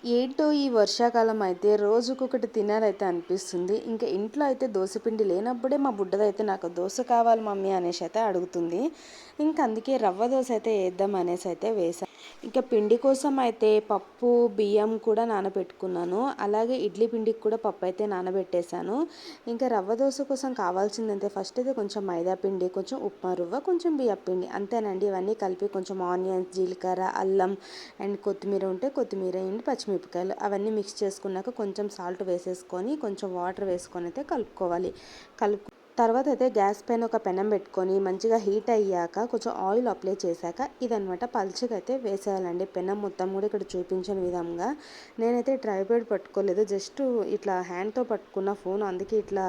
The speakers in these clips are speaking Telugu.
ఏంటో ఈ వర్షాకాలం అయితే రోజుకొకటి తినాలైతే అనిపిస్తుంది. ఇంకా ఇంట్లో అయితే దోసపిండి లేనప్పుడే మా బుడ్డదైతే నాకు దోస కావాలి మమ్మీ అనేసి అయితే అడుగుతుంది. ఇంకా అందుకే రవ్వ దోస అయితే వేద్దాం అనేసి అయితే వేసా. ఇంకా పిండి కోసం అయితే పప్పు, బియ్యం కూడా నానబెట్టుకున్నాను. అలాగే ఇడ్లీ పిండికి కూడా పప్పు అయితే నానబెట్టేశాను. ఇంకా రవ్వ దోస కోసం కావాల్సిందంటే ఫస్ట్ అయితే కొంచెం మైదా పిండి, కొంచెం ఉప్మా రవ్వ, కొంచెం బియ్యం పిండి అంతేనండి. ఇవన్నీ కలిపి కొంచెం ఆనియన్స్, జీలకర్ర, అల్లం అండ్ కొత్తిమీర ఉంటే కొత్తిమీర అండ్ పచ్చిమిరపకాయలు అవన్నీ మిక్స్ చేసుకున్నాక కొంచెం సాల్ట్ వేసేసుకొని కొంచెం వాటర్ వేసుకొని అయితే కలుపుకోవాలి. తర్వాత అయితే గ్యాస్ పైన ఒక పెనం పెట్టుకొని మంచిగా హీట్ అయ్యాక కొంచెం ఆయిల్ అప్లై చేశాక ఇదనమాట పల్చగా అయితే వేసేయాలండి. పెనం మొత్తం కూడా ఇక్కడ చూపించిన విధంగా నేనైతే ట్రైపాడ్ పట్టుకోలేదు, జస్ట్ ఇట్లా హ్యాండ్తో పట్టుకున్న ఫోన్, అందుకే ఇట్లా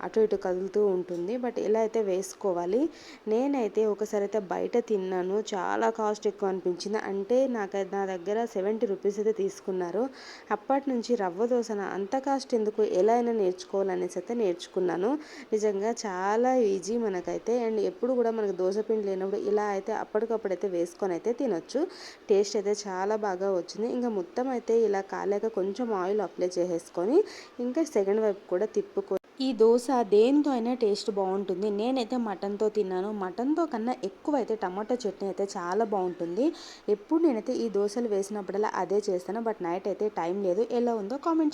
అటు ఇటు కదులుతూ ఉంటుంది. బట్ ఇలా అయితే వేసుకోవాలి. నేనైతే ఒకసారి అయితే బయట తిన్నాను, చాలా కాస్ట్ ఎక్కువ అనిపించింది. అంటే నా దగ్గర 70 రూపీస్ అయితే తీసుకున్నారు. అప్పటి నుంచి రవ్వ దోశన అంత కాస్ట్ ఎందుకు, ఎలా అయినా నేర్చుకోవాలనేసి అయితే నేర్చుకున్నాను. నిజంగా చాలా ఈజీ మనకైతే. అండ్ ఎప్పుడు కూడా మనకు దోశ పిండి లేనప్పుడు ఇలా అయితే అప్పటికప్పుడైతే వేసుకొని అయితే తినొచ్చు. టేస్ట్ అయితే చాలా బాగా వచ్చింది. ఇంకా మొత్తం అయితే ఇలా కాలేక కొంచెం ఆయిల్ అప్లై చేసేసుకొని ఇంకా సెకండ్ వైపు కూడా తిప్పుకొని ఈ దోశ దేంతో అయినా టేస్ట్ బాగుంటుంది. నేనైతే మటన్తో తిన్నాను. మటన్తో కన్నా ఎక్కువ అయితే టమాటో చట్నీ అయితే చాలా బాగుంటుంది. ఎప్పుడు నేనైతే ఈ దోశలు వేసినప్పుడల్లా అదే చేస్తాను. బట్ నైట్ అయితే టైం లేదు. ఎలా ఉందో కామెంట్ చేయండి.